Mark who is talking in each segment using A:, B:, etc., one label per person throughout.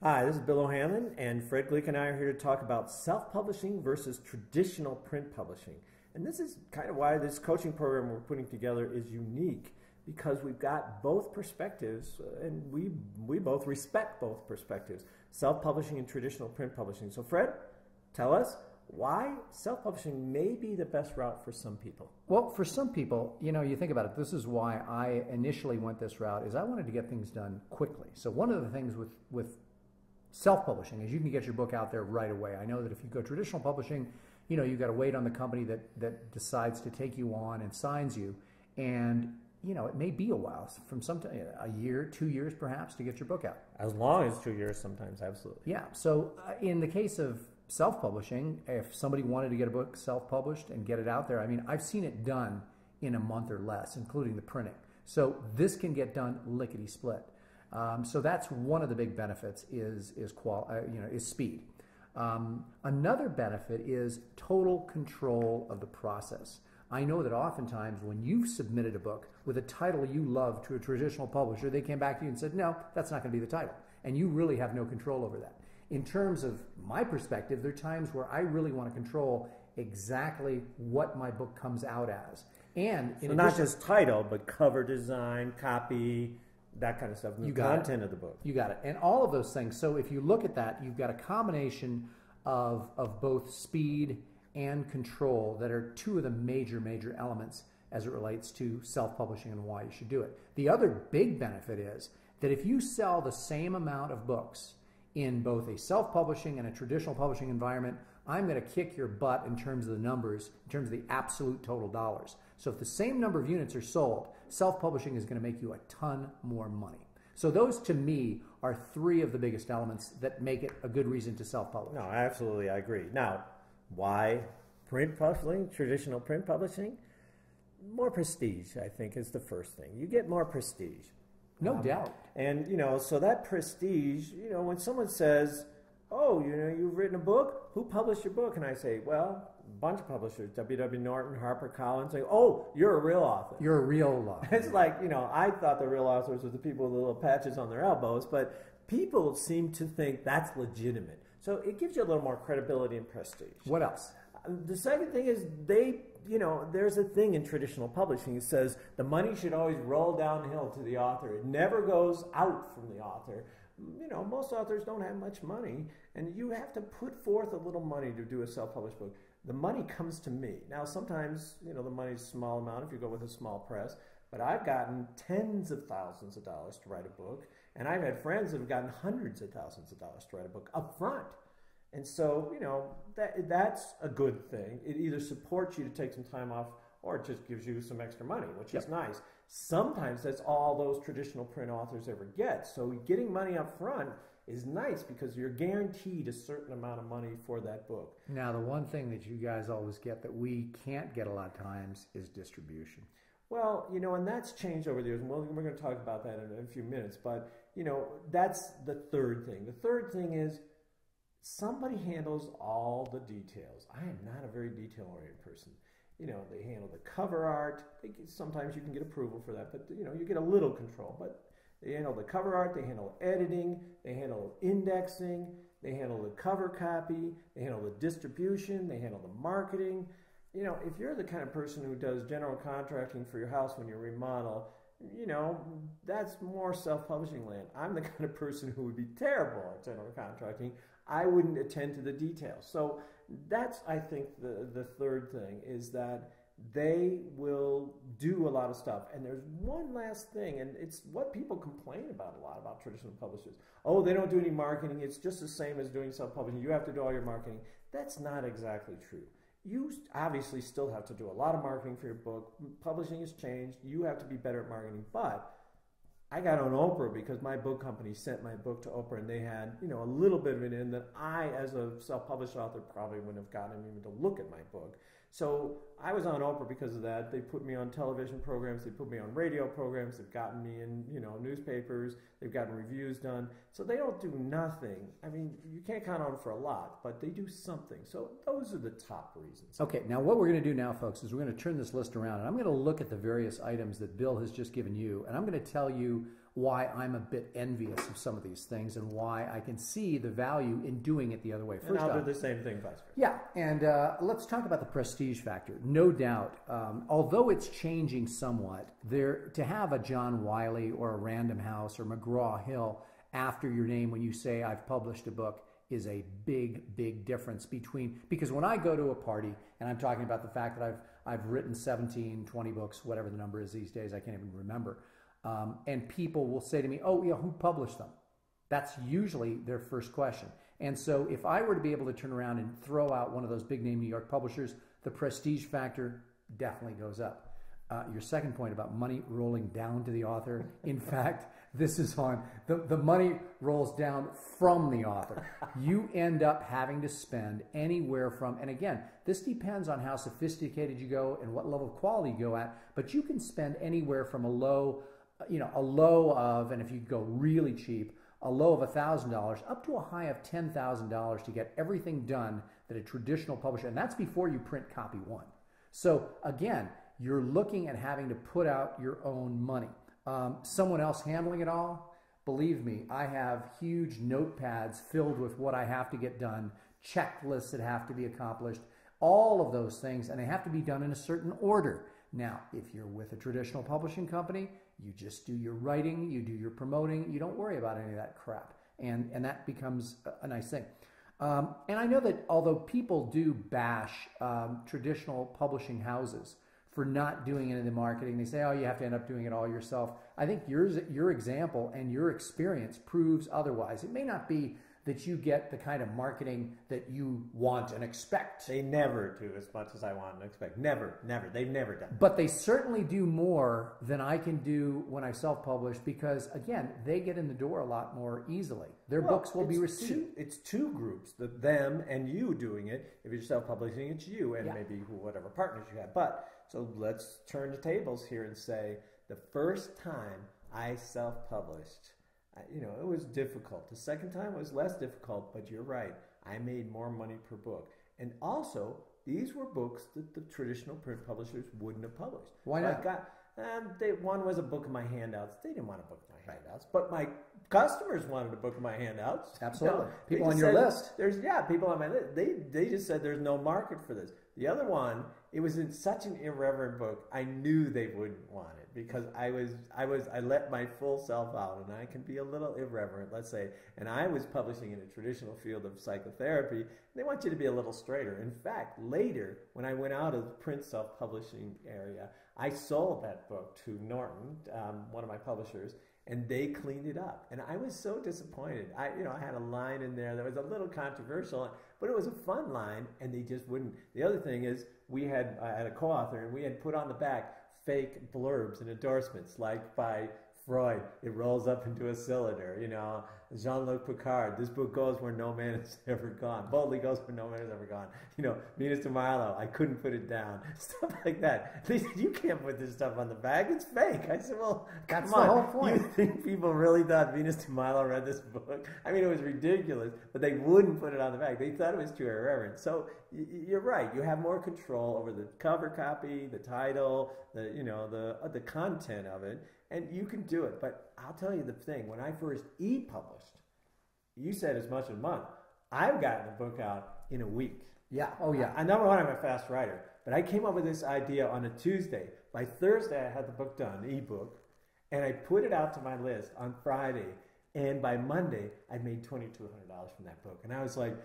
A: Hi, this is Bill O'Hanlon, and Fred Gleeck and I are here to talk about self-publishing versus traditional print publishing. And this is kind of why this coaching program we're putting together is unique, because we've got both perspectives, and we both respect both perspectives, self-publishing and traditional print publishing. So Fred, tell us why self-publishing may be the best route for some people.
B: Well, for some people, you think about it, this is why I initially went this route, is I wanted to get things done quickly. So one of the things with self-publishing is you can get your book out there right away. I know that if you go traditional publishing, you've got to wait on the company that decides to take you on and signs you. And, it may be a while, from a year, 2 years perhaps, to get your book out.
A: As long as 2 years sometimes, absolutely.
B: Yeah, so in the case of self-publishing, if somebody wanted to get a book self-published and get it out there, I mean, I've seen it done in a month or less, including the printing. So this can get done lickety-split. So that's one of the big benefits is speed. Another benefit is total control of the process. I know that oftentimes when you've submitted a book with a title you love to a traditional publisher, they came back to you and said, no, that's not going to be the title. And you really have no control over that. In terms of my perspective, there are times where I really want to control exactly what my book comes out as. And
A: so not just title, but cover design, copy, that kind of stuff, the content of the book.
B: You got it. And all of those things. So if you look at that, you've got a combination of both speed and control that are two of the major elements as it relates to self-publishing and why you should do it. The other big benefit is that if you sell the same amount of books in both a self-publishing and a traditional publishing environment, I'm going to kick your butt in terms of the numbers, in terms of the absolute total dollars. So if the same number of units are sold, self-publishing is going to make you a ton more money. So those, to me, are three of the biggest elements that make it a good reason to self-publish.
A: No, absolutely, I agree. Now, why print publishing, traditional print publishing? More prestige, I think, is the first thing. You get more prestige.
B: No doubt.
A: And, so that prestige, when someone says, oh, you've written a book? Who published your book? And I say, well, a bunch of publishers, W.W. Norton, HarperCollins, say, oh, you're a real author.
B: You're a real author.
A: It's like, I thought the real authors were the people with the little patches on their elbows, but people seem to think that's legitimate. So it gives you a little more credibility and prestige.
B: What else?
A: The second thing is there's a thing in traditional publishing that says the money should always roll downhill to the author. It never goes out from the author. Most authors don't have much money, and you have to put forth a little money to do a self-published book. The money comes to me. Now, sometimes, the money's a small amount if you go with a small press, but I've gotten tens of thousands of dollars to write a book, and I've had friends that have gotten hundreds of thousands of dollars to write a book up front. And so, that's a good thing. It either supports you to take some time off or it just gives you some extra money, which is nice. Sometimes that's all those traditional print authors ever get. So getting money up front is nice because you're guaranteed a certain amount of money for that book.
B: Now, the one thing that you guys always get that we can't get a lot of times is distribution.
A: Well, and that's changed over the years, and we're going to talk about that in a few minutes. But, that's the third thing. The third thing is somebody handles all the details. I am not a very detail-oriented person. They handle the cover art. Sometimes you can get approval for that, but, you get a little control. But they handle the cover art, they handle editing, they handle indexing, they handle the cover copy, they handle the distribution, they handle the marketing. If you're the kind of person who does general contracting for your house when you remodel, that's more self-publishing land. I'm the kind of person who would be terrible at general contracting. I wouldn't attend to the details. So that's, I think, the third thing is that they will do a lot of stuff. And there's one last thing, and it's what people complain about a lot about traditional publishers. Oh, they don't do any marketing. It's just the same as doing self-publishing. You have to do all your marketing. That's not exactly true. You obviously still have to do a lot of marketing for your book. Publishing has changed. You have to be better at marketing. But I got on Oprah because my book company sent my book to Oprah, and they had, a little bit of it in that I, as a self-published author, probably wouldn't have gotten even to look at my book. So I was on Oprah because of that. They put me on television programs. They put me on radio programs. They've gotten me in, newspapers. They've gotten reviews done. So they don't do nothing. I mean, you can't count on them for a lot, but they do something. So those are the top reasons.
B: Okay, now what we're going to do now, folks, is we're going to turn this list around, and I'm going to look at the various items that Bill has just given you, and I'm going to tell you why I'm a bit envious of some of these things and why I can see the value in doing it the other way.
A: And I'll do the same thing, vice versa.
B: Yeah, and let's talk about the prestige factor. No doubt, although it's changing somewhat, to have a John Wiley or a Random House or McGraw-Hill after your name when you say I've published a book is a big, big difference because when I go to a party and I'm talking about the fact that I've written 17, 20 books, whatever the number is these days, I can't even remember. And people will say to me, oh, yeah, who published them? That's usually their first question. And so if I were to be able to turn around and throw out one of those big name New York publishers, the prestige factor definitely goes up. Your second point about money rolling down to the author, in fact, this is on, the money rolls down from the author. You end up having to spend anywhere from, and again, this depends on how sophisticated you go and what level of quality you go at, but you can spend anywhere from a low of, and if you go really cheap, a low of $1,000 up to a high of $10,000 to get everything done that a traditional publisher, and that's before you print copy one. So again, you're looking at having to put out your own money. Someone else handling it all, believe me, I have huge notepads filled with what I have to get done, checklists that have to be accomplished, all of those things, and they have to be done in a certain order. Now, if you're with a traditional publishing company, you just do your writing, you do your promoting, you don't worry about any of that crap. And that becomes a nice thing. And I know that although people do bash traditional publishing houses for not doing any of the marketing, they say, oh, you have to end up doing it all yourself. I think your example and your experience proves otherwise. It may not be that you get the kind of marketing that you want and expect.
A: They never do as much as I want and expect. Never. They've never done.
B: But they certainly do more than I can do when I self-publish because, again, they get in the door a lot more easily. Their books will be received.
A: It's two groups, them and you doing it. If you're self-publishing, it's you and maybe whatever partners you have. But so let's turn the tables here and say the first time I self-published, it was difficult. The second time was less difficult, but you're right. I made more money per book. And also, these were books that the traditional print publishers wouldn't have published.
B: Why not?
A: One was a book of my handouts. They didn't want a book of my handouts, but my customers wanted a book of my handouts.
B: Absolutely. People on your list.
A: People on my list. They just said there's no market for this. The other one, it was in such an irreverent book. I knew they wouldn't want it because I let my full self out, and I can be a little irreverent, let's say. And I was publishing in a traditional field of psychotherapy. And they want you to be a little straighter. In fact, later, when I went out of the print self-publishing area, I sold that book to Norton, one of my publishers, and they cleaned it up. And I was so disappointed. I had a line in there that was a little controversial, but it was a fun line, and they just wouldn't. The other thing is, I had a co-author, and we had put on the back fake blurbs and endorsements, like by Freud, it rolls up into a cylinder, Jean-Luc Picard, this book goes where no man has ever gone, boldly goes where no man has ever gone, Venus de Milo, I couldn't put it down, stuff like that. They said, you can't put this stuff on the back, it's fake. I said, well,
B: that's
A: come on,
B: the whole point.
A: You think people really thought Venus de Milo read this book? I mean, it was ridiculous, but they wouldn't put it on the back. They thought it was too irreverent. So you're right, you have more control over the cover copy, the title, the content of it, and you can do it. But I'll tell you the thing, when I first e-published, you said as much as a month. I've gotten the book out in a week.
B: Yeah. Oh, yeah.
A: Number one, I'm a fast writer, but I came up with this idea on a Tuesday. By Thursday, I had the book done, ebook, and I put it out to my list on Friday. And by Monday, I made $2,200 from that book. And I was like,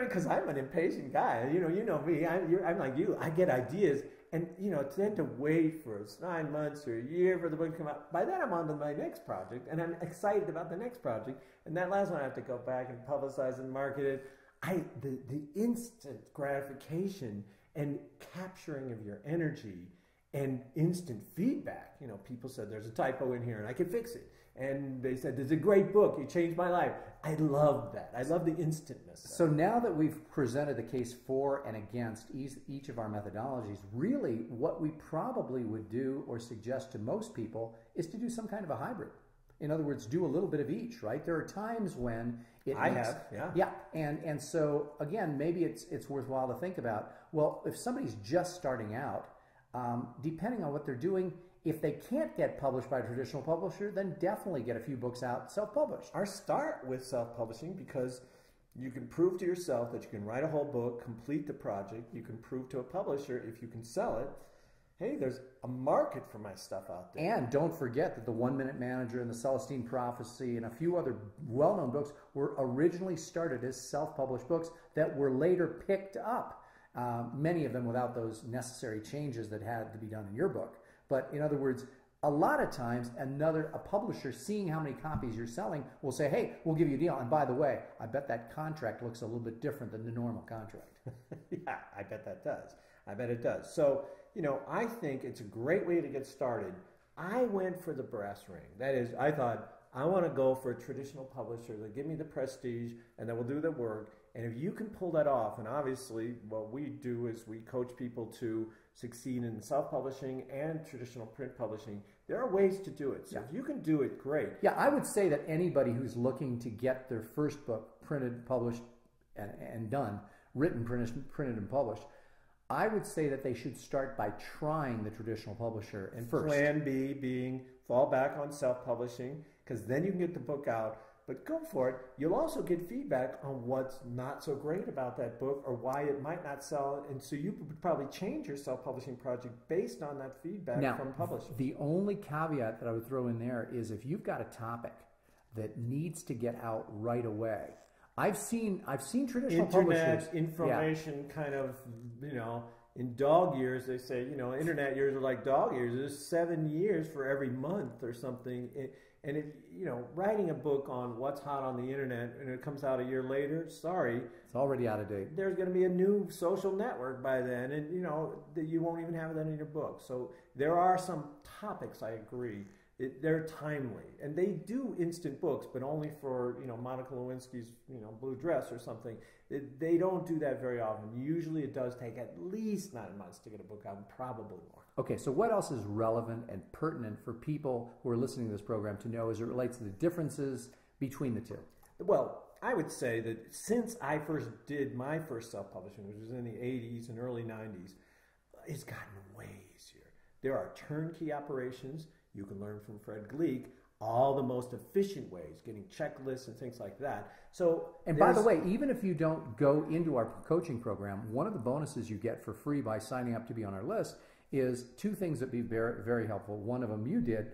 A: because I'm an impatient guy. You know me. I'm like you. I get ideas. And, then to wait for 9 months or a year for the book to come out, by then I'm on to my next project, and I'm excited about the next project. And that last one I have to go back and publicize and market it. The instant gratification and capturing of your energy and instant feedback. People said there's a typo in here and I can fix it. And they said, this is a great book. You changed my life. I love that. I love the instantness.
B: So now that we've presented the case for and against each of our methodologies, really what we probably would do or suggest to most people is to do some kind of a hybrid. In other words, do a little bit of each, right? There are times when yeah. And so, again, maybe it's worthwhile to think about, well, if somebody's just starting out, depending on what they're doing, if they can't get published by a traditional publisher, then definitely get a few books out self-published.
A: Or start with self-publishing, because you can prove to yourself that you can write a whole book, complete the project. You can prove to a publisher, if you can sell it, hey, there's a market for my stuff out there.
B: And don't forget that the 1 Minute Manager and the Celestine Prophecy and a few other well-known books were originally started as self-published books that were later picked up, many of them without those necessary changes that had to be done in your book. But in other words, a lot of times a publisher, seeing how many copies you're selling, will say, hey, we'll give you a deal. And by the way, I bet that contract looks a little bit different than the normal contract.
A: Yeah, I bet that does. I bet it does. So, I think it's a great way to get started. I went for the brass ring. That is, I thought, I want to go for a traditional publisher that give me the prestige and that will do the work. And if you can pull that off, and obviously what we do is we coach people to succeed in self-publishing and traditional print publishing. There are ways to do it. So if you can do it, great.
B: Yeah, I would say that anybody who's looking to get their first book printed, published, and done, written, printed, and published, I would say that they should start by trying the traditional publisher and first.
A: Plan B being fall back on self-publishing, because then you can get the book out. But go for it. You'll also get feedback on what's not so great about that book or why it might not sell. And so you would probably change your self-publishing project based on that feedback from publishers.
B: The only caveat that I would throw in there is if you've got a topic that needs to get out right away. I've seen traditional publishers.
A: Information kind of, in dog years, they say, internet years are like dog years. There's 7 years for every month or something. And if, writing a book on what's hot on the internet and it comes out a year later, sorry.
B: It's already out of date.
A: There's going to be a new social network by then, and, you won't even have that in your book. So there are some topics, I agree. They're timely. And they do instant books, but only for, Monica Lewinsky's, Blue Dress or something. They don't do that very often. Usually it does take at least 9 months to get a book out, and probably more.
B: Okay, so what else is relevant and pertinent for people who are listening to this program to know as it relates to the differences between the two?
A: Well, I would say that since I first did my first self-publishing, which was in the 80s and early 90s, it's gotten way easier. There are turnkey operations. You can learn from Fred Gleeck all the most efficient ways, getting checklists and things like that.
B: And by the way, even if you don't go into our coaching program, one of the bonuses you get for free by signing up to be on our list is two things that would be very, very helpful. One of them you did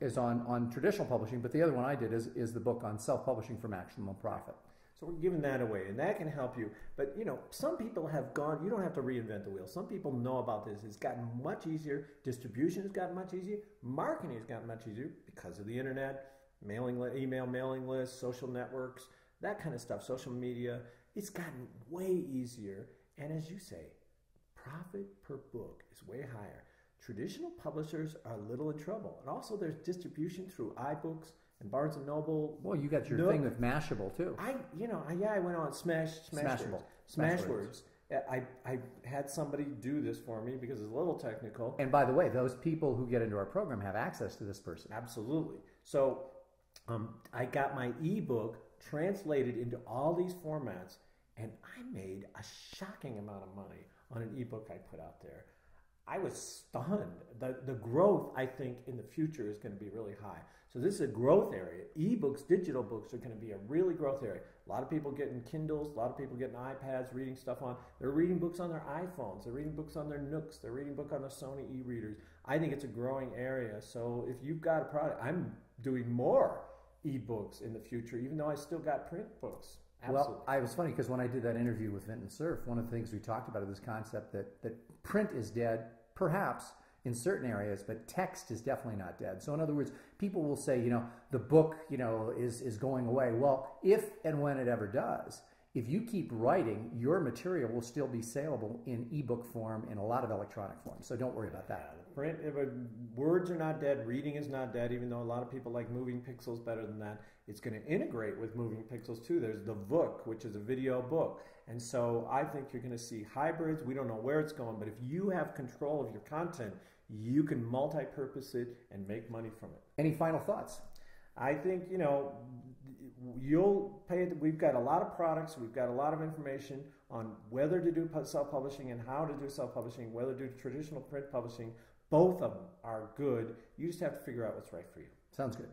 B: is on traditional publishing, but the other one I did is the book on self-publishing for maximum profit.
A: So we're giving that away, and that can help you. But, some people have gone, you don't have to reinvent the wheel. Some people know about this. It's gotten much easier. Distribution has gotten much easier. Marketing has gotten much easier because of the internet, email mailing lists, social networks, that kind of stuff, social media. It's gotten way easier. And as you say, profit per book is way higher. Traditional publishers are a little in trouble. And also there's distribution through iBooks and Barnes & Noble.
B: Well, you got your thing with Mashable too.
A: I went on Smashable. Smashwords. I had somebody do this for me because it's a little technical.
B: And by the way, those people who get into our program have access to this person.
A: Absolutely. So I got my ebook translated into all these formats, and I made a shocking amount of money on an ebook I put out there. I was stunned. The growth, I think, in the future is going to be really high. So this is a growth area. Ebooks, digital books are going to be a really growth area. A lot of people getting Kindles, a lot of people getting iPads, reading stuff on. They're reading books on their iPhones. They're reading books on their Nooks. They're reading books on their Sony e-readers. I think it's a growing area. So if you've got a product, I'm doing more ebooks in the future, even though I still got print books. Absolutely.
B: Well, it was funny because when I did that interview with Vinton Cerf, one of the things we talked about is this concept that print is dead, perhaps in certain areas, but text is definitely not dead. So in other words, people will say, the book, is going away. Well, if and when it ever does, if you keep writing, your material will still be saleable in ebook form, in a lot of electronic form. So don't worry about that.
A: Print, words are not dead. Reading is not dead, even though a lot of people like Moving Pixels better than that. It's going to integrate with Moving Pixels too. There's the book, which is a video book. And so I think you're going to see hybrids. We don't know where it's going, but if you have control of your content, you can multi-purpose it and make money from it.
B: Any final thoughts?
A: I think, you'll pay. We've got a lot of products. We've got a lot of information on whether to do self-publishing and how to do self-publishing, whether to do traditional print publishing. Both of them are good. You just have to figure out what's right for you.
B: Sounds good.